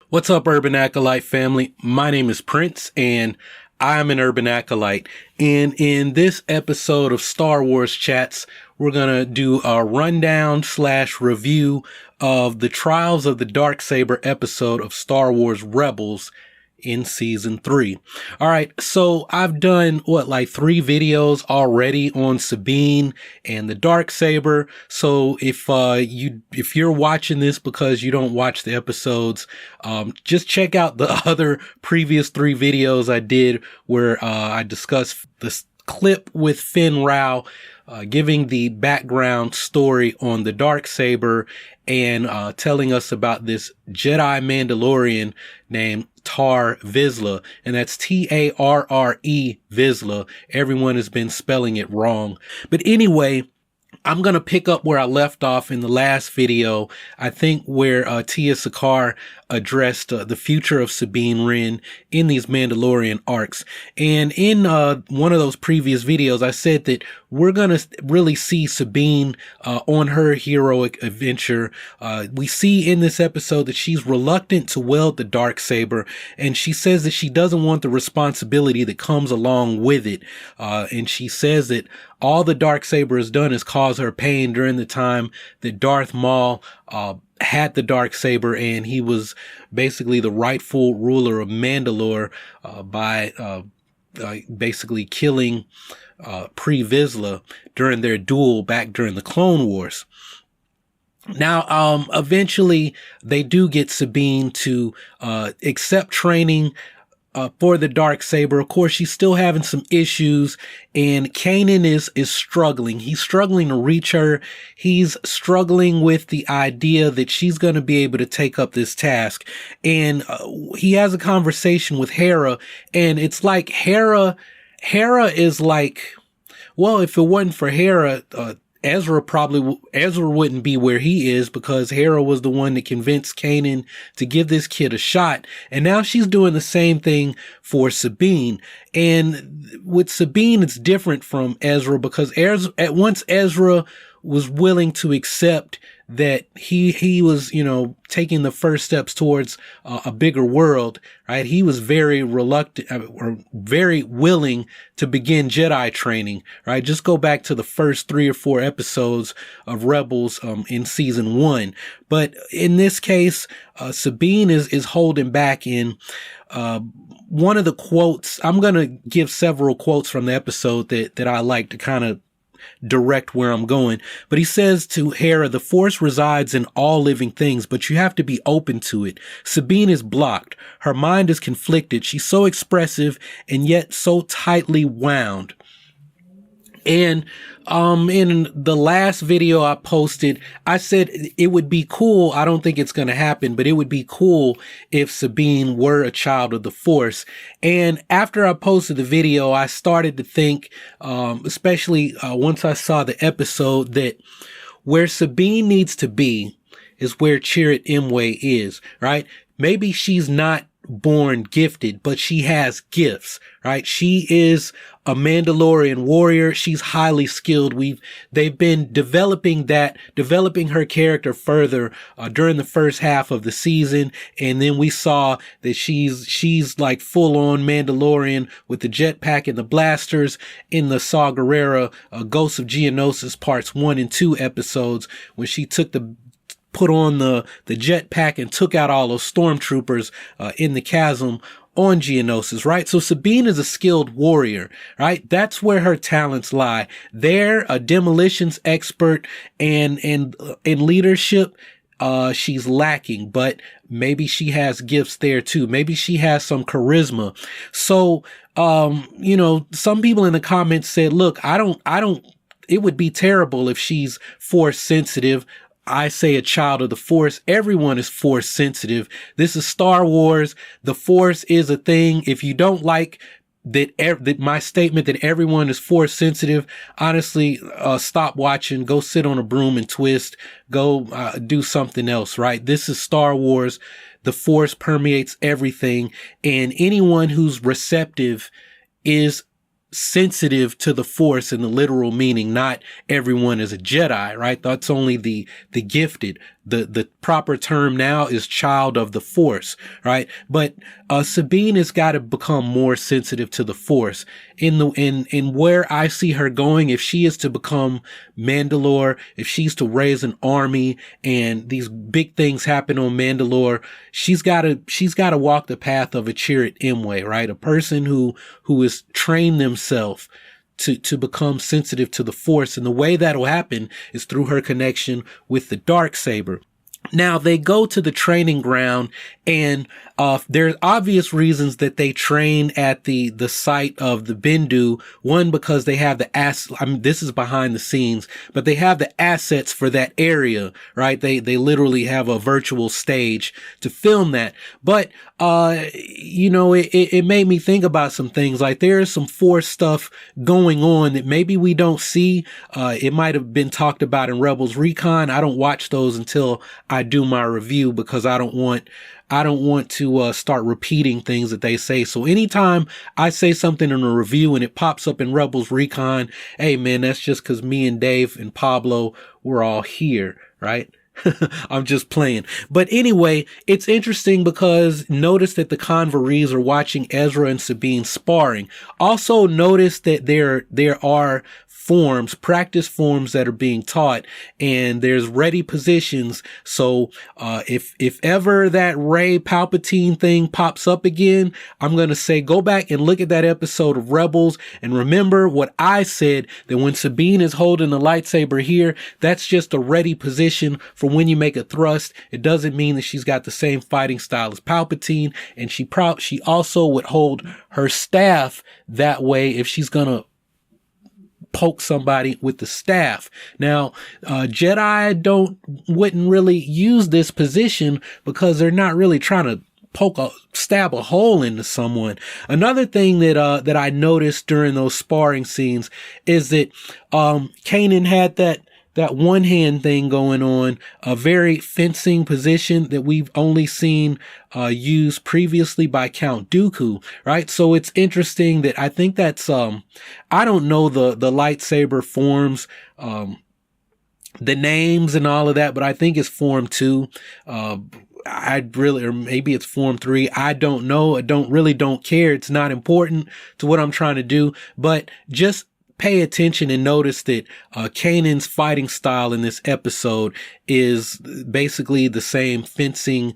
What's up, Urban Acolyte family? My name is Prince, and I'm an Urban Acolyte. And in this episode of Star Wars Chats, we're going to do a rundown / review of the Trials of the Darksaber episode of Star Wars Rebels in season 3. All right. So I've done 3 videos already on Sabine and the Darksaber. So if you're watching this because you don't watch the episodes, just check out the other previous 3 videos I did where I discussed this clip with Finn Rao, giving the background story on the Darksaber and telling us about this Jedi Mandalorian named Tar Vizsla, and that's Tarre Vizsla. Everyone has been spelling it wrong. But anyway, I'm going to pick up where I left off in the last video, I think where Tia Sakar addressed the future of Sabine Wren in these Mandalorian arcs. And in one of those previous videos, I said that we're going to really see Sabine on her heroic adventure. We see in this episode that she's reluctant to wield the Darksaber, and she says that she doesn't want the responsibility that comes along with it. And she says that all the Darksaber has done is cause her pain during the time that Darth Maul had the Darksaber, and he was basically the rightful ruler of Mandalore by basically killing Pre Vizsla during their duel back during the Clone Wars. Now, eventually they do get Sabine to accept training for the Darksaber. Of course, she's still having some issues, and Kanan is struggling. He's struggling to reach her. He's struggling with the idea that she's going to be able to take up this task. And he has a conversation with Hera, and it's like Hera is like, well, if it wasn't for Hera, Ezra wouldn't be where he is, because Hera was the one that convinced Kanan to give this kid a shot. And now she's doing the same thing for Sabine. And with Sabine, it's different from Ezra, because once Ezra was willing to accept that he was, taking the first steps towards a bigger world, right? He was very reluctant or very willing to begin Jedi training, right? Just go back to the first 3 or 4 episodes of Rebels in season 1. But in this case, Sabine is holding back. In one of the quotes, I'm going to give several quotes from the episode that I like to kind of direct where I'm going. But he says to Hera, "The Force resides in all living things, but you have to be open to it. Sabine is blocked. Her mind is conflicted. She's so expressive and yet so tightly wound." And in the last video I posted, I said it would be cool. I don't think it's going to happen, but it would be cool if Sabine were a child of the Force. And after I posted the video, I started to think, especially once I saw the episode, that where Sabine needs to be is where Chirrut Imwe is, right? Maybe she's not born gifted, but she has gifts, right? She is a Mandalorian warrior. She's highly skilled. They've been developing her character further during the first half of the season, and then we saw that she's like full on Mandalorian with the jetpack and the blasters in the Saw Gerrera Ghosts of Geonosis parts 1 and 2 episodes, when she put on the jetpack and took out all those stormtroopers in the chasm on Geonosis, right? So Sabine is a skilled warrior, right? That's where her talents lie. They're a demolitions expert, and in leadership, she's lacking, but maybe she has gifts there too. Maybe she has some charisma. So, some people in the comments said, look, it would be terrible if she's Force sensitive. I say a child of the Force. Everyone is Force sensitive. This is Star Wars. The Force is a thing. If you don't like that my statement that everyone is Force sensitive, honestly, stop watching, go sit on a broom and twist, go do something else, right? This is Star Wars. The Force permeates everything, and anyone who's receptive is sensitive to the Force in the literal meaning. Not everyone is a Jedi, right? That's only the gifted. The proper term now is child of the Force, right? But Sabine has got to become more sensitive to the Force. In where I see her going, if she is to become Mandalore, if she's to raise an army and these big things happen on Mandalore, she's got to walk the path of a Chirrut Imwe, right? A person who has trained themselves to become sensitive to the Force. And the way that'll happen is through her connection with the Darksaber. Now they go to the training ground, and there's obvious reasons that they train at the site of the Bendu. One, because they have this is behind the scenes, but they have the assets for that area, right? They literally have a virtual stage to film that. But it made me think about some things. Like, there is some Force stuff going on that maybe we don't see. It might have been talked about in Rebels Recon. I don't watch those until I do my review, because I don't want to start repeating things that they say. So anytime I say something in a review and it pops up in Rebels Recon, hey man, that's just because me and Dave and Pablo, we're all here, right? I'm just playing. But anyway, it's interesting because notice that the convorees are watching Ezra and Sabine sparring. Also notice that there are practice forms that are being taught, and there's ready positions. So if ever that Rey Palpatine thing pops up again, I'm going to say go back and look at that episode of Rebels and remember what I said, that when Sabine is holding the lightsaber here, that's just a ready position for when you make a thrust. It doesn't mean that she's got the same fighting style as Palpatine, and she also would hold her staff that way if she's going to poke somebody with the staff. Now, Jedi wouldn't really use this position because they're not really trying to stab a hole into someone. Another thing that I noticed during those sparring scenes is that Kanan had that one hand thing going on, a very fencing position that we've only seen used previously by Count Dooku, right? So it's interesting that I think that's I don't know the lightsaber forms, the names and all of that, but I think it's Form 2. or maybe it's Form 3. I don't know. I don't care. It's not important to what I'm trying to do, but just pay attention and notice that Kanan's fighting style in this episode is basically the same fencing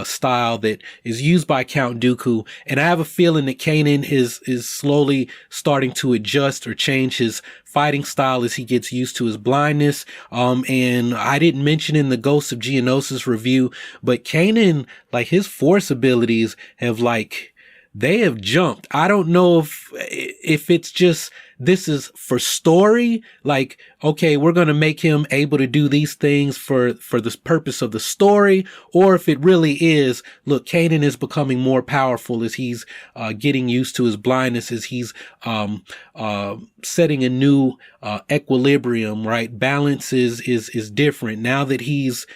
style that is used by Count Dooku. And I have a feeling that Kanan is slowly starting to adjust or change his fighting style as he gets used to his blindness. And I didn't mention in the Ghost of Geonosis review, but Kanan, like, his Force abilities they have jumped. I don't know if it's just this is for story, like, okay, we're going to make him able to do these things for the purpose of the story, or if it really is, look, Kanan is becoming more powerful as he's getting used to his blindness, as he's setting a new equilibrium, right? Balance is different now that he's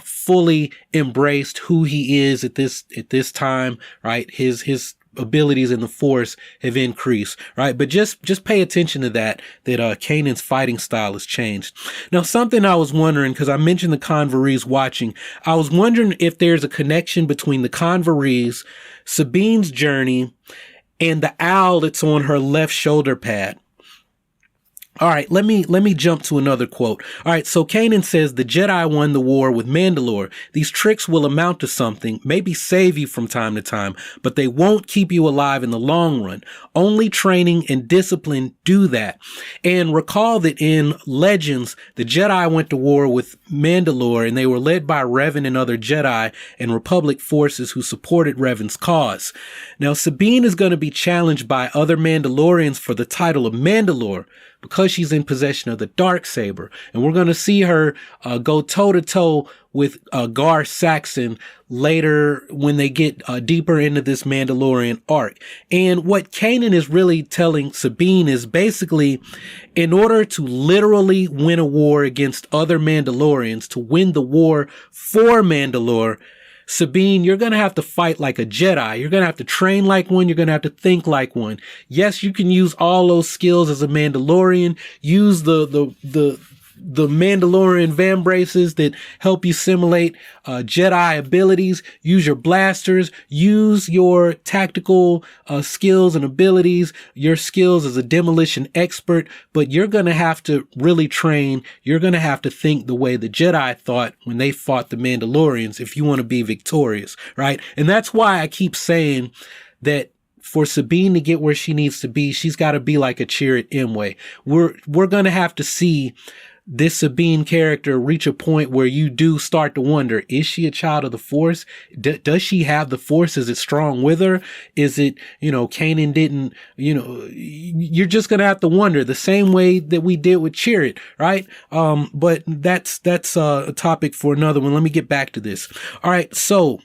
fully embraced who he is at this time, right? His abilities in the Force have increased, right? But just pay attention to that Kanan's fighting style has changed. Now, something I was wondering, because I mentioned the convorees watching, I was wondering if there's a connection between the convorees, Sabine's journey, and the owl that's on her left shoulder pad. All right, let me jump to another quote. All right, so Kanan says the Jedi won the war with Mandalore. These tricks will amount to something, maybe save you from time to time, but they won't keep you alive in the long run. Only training and discipline do that. And recall that in Legends, the Jedi went to war with Mandalore, and they were led by Revan and other Jedi and Republic forces who supported Revan's cause. Now, Sabine is going to be challenged by other Mandalorians for the title of Mandalore, because she's in possession of the Darksaber. And we're going to see her go toe-to-toe with Gar Saxon later when they get deeper into this Mandalorian arc. And what Kanan is really telling Sabine is basically, in order to literally win a war against other Mandalorians, to win the war for Mandalore, Sabine, you're going to have to fight like a Jedi. You're going to have to train like one. You're going to have to think like one. Yes, you can use all those skills as a Mandalorian. Use the Mandalorian vambraces that help you simulate Jedi abilities. Use your blasters. Use your tactical skills and abilities, your skills as a demolition expert. But you're going to have to really train. You're going to have to think the way the Jedi thought when they fought the Mandalorians if you want to be victorious, right? And that's why I keep saying that for Sabine to get where she needs to be, she's got to be like a Chirrut Imwe. We're going to have to see this Sabine character reach a point where you do start to wonder, is she a child of the Force? Does she have the Force? Is it strong with her? Is it, Kanan didn't, you're just going to have to wonder the same way that we did with Chirrut, right? But that's a topic for another one. Let me get back to this. All right. So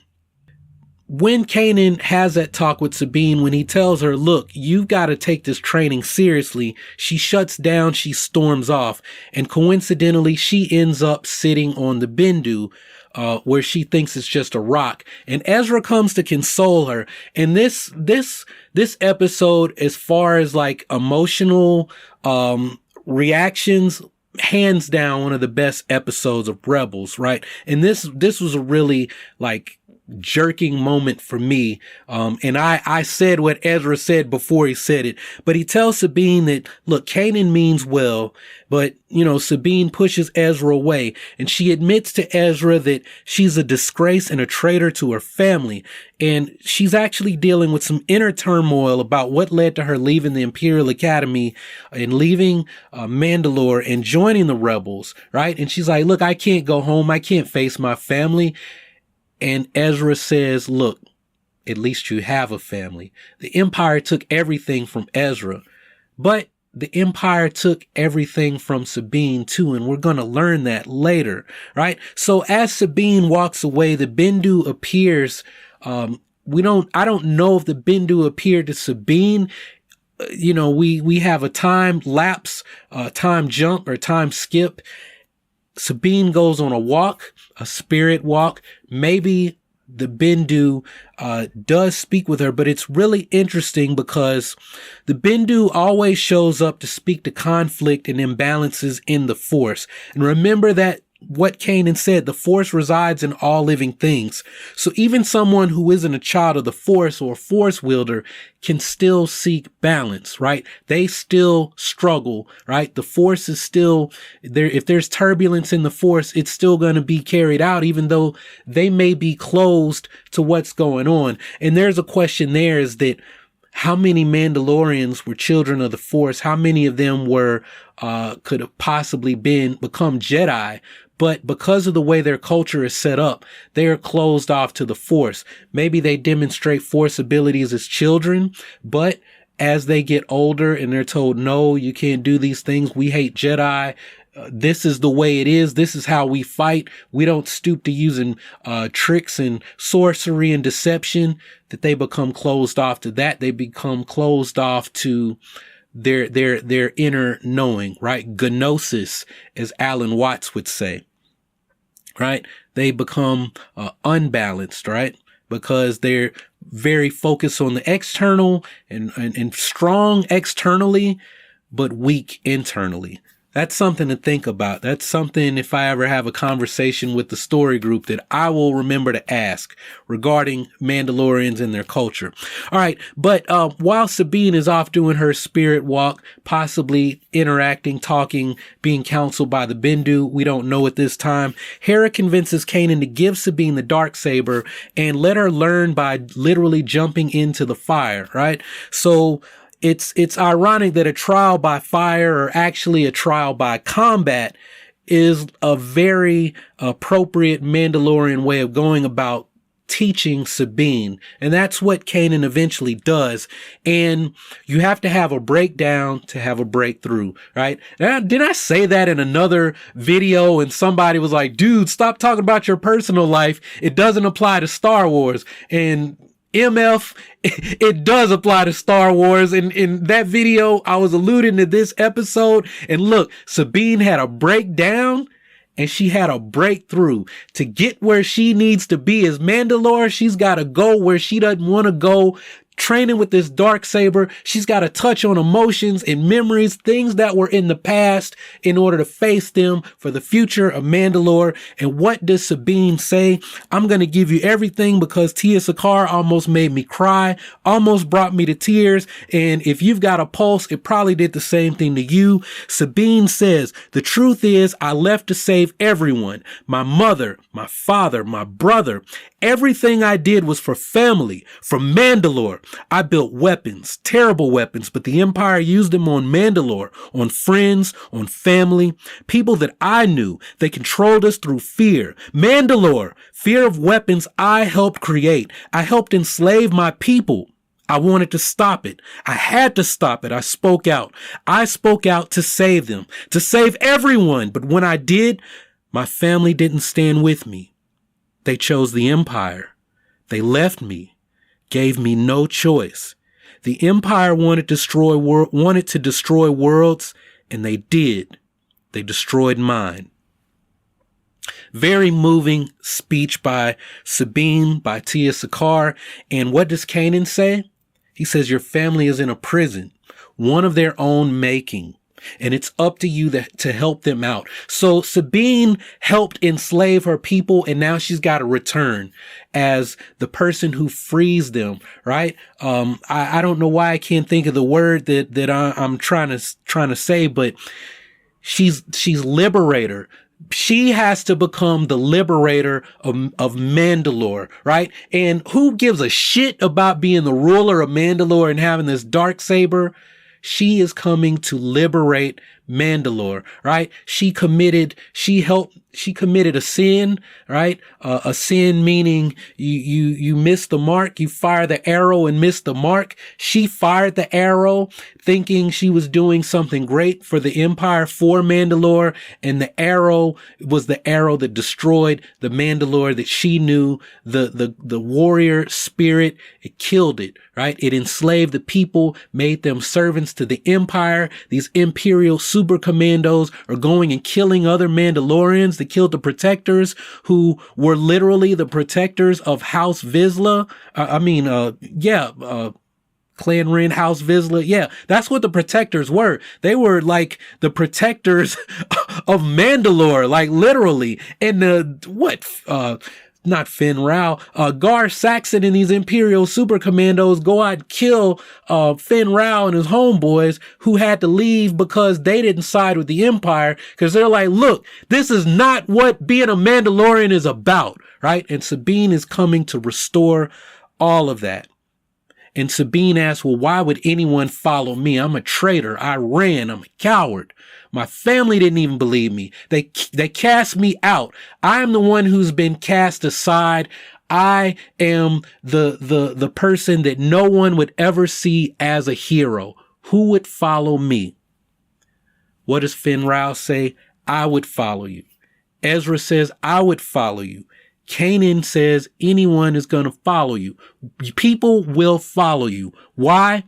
when Kanan has that talk with Sabine, when he tells her, look, you've got to take this training seriously, she shuts down, she storms off. And coincidentally, she ends up sitting on the Bendu, where she thinks it's just a rock. And Ezra comes to console her. And this episode, as far as like emotional, reactions, hands down one of the best episodes of Rebels, right? And this was a really like jerking moment for me. And I said what Ezra said before he said it, but he tells Sabine that, look, Kanan means well, but Sabine pushes Ezra away, and she admits to Ezra that she's a disgrace and a traitor to her family. And she's actually dealing with some inner turmoil about what led to her leaving the Imperial Academy and leaving Mandalore and joining the Rebels, right? And she's like, look, I can't go home. I can't face my family. And Ezra says, look, at least you have a family. The Empire took everything from Ezra, but the Empire took everything from Sabine too. And we're going to learn that later, right? So as Sabine walks away, the Bendu appears. I don't know if the Bendu appeared to Sabine. We have a time lapse, time jump or time skip. Sabine goes on a walk, a spirit walk. Maybe the Bendu does speak with her, but it's really interesting because the Bendu always shows up to speak to conflict and imbalances in the Force. And remember that what Kanan said, the Force resides in all living things. So even someone who isn't a child of the Force or a Force wielder can still seek balance, right? They still struggle, right? The Force is still there. If there's turbulence in the Force, it's still going to be carried out, even though they may be closed to what's going on. And there's a question there, is that how many Mandalorians were children of the Force? How many of them could have possibly become Jedi? But because of the way their culture is set up, they are closed off to the Force. Maybe they demonstrate Force abilities as children, but as they get older and they're told, no, you can't do these things. We hate Jedi. This is the way it is. This is how we fight. We don't stoop to using tricks and sorcery and deception. That they become closed off to that. They become closed off to their inner knowing, right? Gnosis, as Alan Watts would say, right? They become unbalanced, right? Because they're very focused on the external and strong externally, but weak internally. That's something to think about. That's something, if I ever have a conversation with the story group, that I will remember to ask regarding Mandalorians and their culture. All right. But while Sabine is off doing her spirit walk, possibly interacting, talking, being counseled by the Bendu, we don't know at this time, Hera convinces Kanan to give Sabine the Darksaber and let her learn by literally jumping into the fire, right? So it's ironic that a trial by fire, or actually a trial by combat, is a very appropriate Mandalorian way of going about teaching Sabine. And that's what Kanan eventually does. And you have to have a breakdown to have a breakthrough, right? Now, did I say that in another video and somebody was like, dude, stop talking about your personal life. It doesn't apply to Star Wars. And MF, it does apply to Star Wars. And in that video, I was alluding to this episode. And look, Sabine had a breakdown, and she had a breakthrough. To get where she needs to be as Mandalore, she's got to go where she doesn't want to go. Training with this Darksaber, she's got to touch on emotions and memories, things that were in the past, in order to face them for the future of Mandalore. And what does Sabine say? I'm going to give you everything because Tia Sakar almost made me cry, almost brought me to tears. And if you've got a pulse, it probably did the same thing to you. Sabine says, the truth is I left to save everyone. My mother, my father, my brother. Everything I did was for family, for Mandalore. I built weapons, terrible weapons, but the Empire used them on Mandalore, on friends, on family, people that I knew. They controlled us through fear. Mandalore, fear of weapons I helped create. I helped enslave my people. I wanted to stop it. I had to stop it. I spoke out. I spoke out to save them, to save everyone. But when I did, my family didn't stand with me. They chose the Empire. They left me, gave me no choice. The Empire wanted to destroy worlds, and they did. They destroyed mine. Very moving speech by Sabine, by Tia Sakar. And what does Kanan say? He says, your family is in a prison, one of their own making. And it's up to you to help them out. So Sabine helped enslave her people, and now she's got to return as the person who frees them, right? I don't know why I can't think of the word that I'm trying to say, but she's liberator. She has to become the liberator of Mandalore, right? And who gives a shit about being the ruler of Mandalore and having this Darksaber? She is coming to liberate Mandalore, right? She committed a sin, right? A sin meaning you missed the mark. You fire the arrow and missed the mark. She fired the arrow thinking she was doing something great for the Empire, for Mandalore. And the arrow was the arrow that destroyed the Mandalore that she knew, the warrior spirit. It killed it, right? It enslaved the people, made them servants to the Empire. These Imperial super commandos are going and killing other Mandalorians. They killed the protectors, who were literally the protectors of House Vizsla. Clan Wren, House Vizsla. Yeah, that's what the protectors were. They were like the protectors of Mandalore, like literally. And not Finn Rao, Gar Saxon and these Imperial super commandos go out and kill Finn Rao and his homeboys, who had to leave because they didn't side with the Empire, because they're like, look, this is not what being a Mandalorian is about, right? And Sabine is coming to restore all of that. And Sabine asks, well, why would anyone follow me? I'm a traitor. I ran. I'm a coward. My family didn't even believe me. They cast me out. I'm the one who's been cast aside. I am the person that no one would ever see as a hero. Who would follow me? What does Finn Rao say? I would follow you. Ezra says, I would follow you. Kanan says anyone is going to follow you. People will follow you. Why?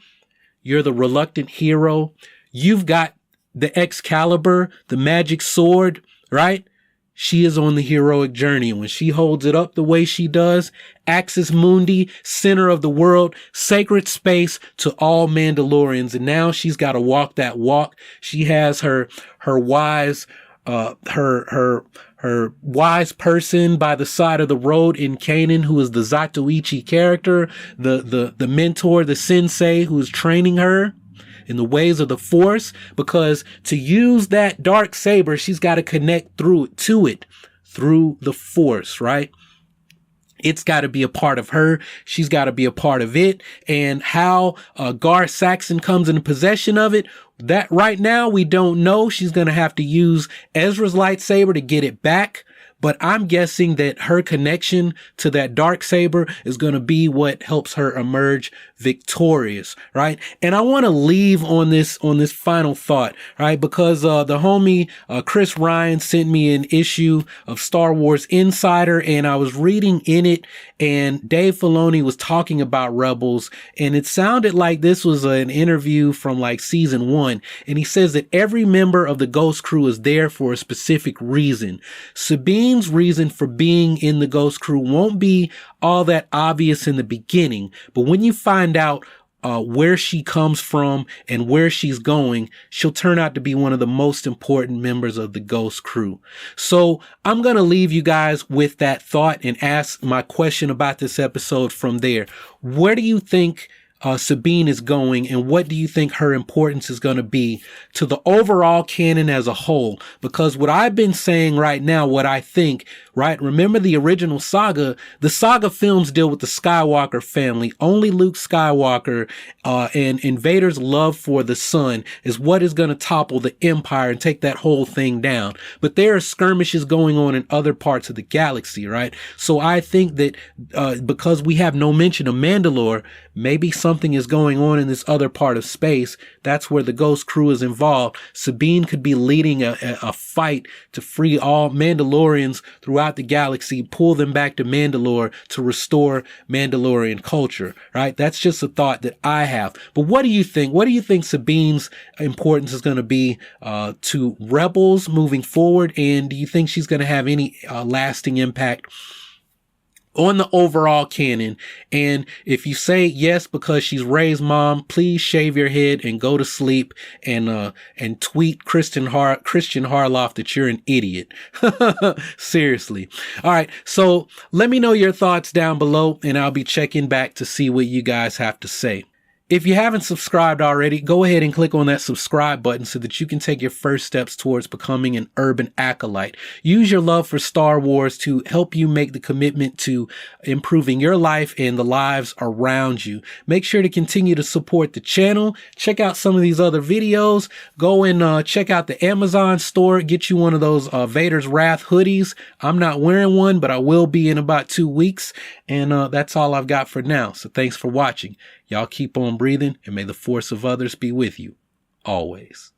You're the reluctant hero. You've got the Excalibur, the magic sword, right? She is on the heroic journey. And when she holds it up the way she does, Axis Mundi, center of the world, sacred space to all Mandalorians. And now she's got to walk that walk. She has her wise, her wise person by the side of the road in Kanan, who is the Zatoichi character, the mentor, the sensei who is training her in the ways of the Force, because to use that Darksaber, she's got to connect through the Force, right? It's got to be a part of her. She's got to be a part of it. And how Gar Saxon comes into possession of it, that right now we don't know. She's going to have to use Ezra's lightsaber to get it back. but I'm guessing that her connection to that Darksaber is going to be what helps her emerge victorious, right? And I want to leave on this final thought, right? Because the homie Chris Ryan sent me an issue of Star Wars Insider, and I was reading in it, and Dave Filoni was talking about Rebels, and it sounded like this was an interview from like season 1, and he says that every member of the Ghost Crew is there for a specific reason. Sabine's reason for being in the Ghost Crew won't be all that obvious in the beginning, but when you find out where she comes from and where she's going, she'll turn out to be one of the most important members of the Ghost Crew. So I'm going to leave you guys with that thought and ask my question about this episode from there. Where do you think Sabine is going, and what do you think her importance is going to be to the overall canon as a whole? Because what I've been saying right now, what I think, right? Remember the original saga? The saga films deal with the Skywalker family. Only Luke Skywalker and Vader's love for the son is what is going to topple the Empire and take that whole thing down. But there are skirmishes going on in other parts of the galaxy, right? So I think that because we have no mention of Mandalore, maybe something is going on in this other part of space. That's where the Ghost Crew is involved. Sabine could be leading a fight to free all Mandalorians throughout the galaxy, pull them back to Mandalore to restore Mandalorian culture, right? That's just a thought that I have. But what do you think? What do you think Sabine's importance is going to be to Rebels moving forward? And do you think she's going to have any lasting impact on the overall canon? And if you say yes because she's Rey's mom, please shave your head and go to sleep and tweet Christian Harloff that you're an idiot. Seriously. All right. So let me know your thoughts down below, and I'll be checking back to see what you guys have to say. If you haven't subscribed already, go ahead and click on that subscribe button so that you can take your first steps towards becoming an urban acolyte. Use your love for Star Wars to help you make the commitment to improving your life and the lives around you. Make sure to continue to support the channel. Check out some of these other videos. Go and check out the Amazon store. Get you one of those Vader's Wrath hoodies. I'm not wearing one, but I will be in about 2 weeks. And that's all I've got for now. So thanks for watching. Y'all keep on breathing, and may the force of others be with you always.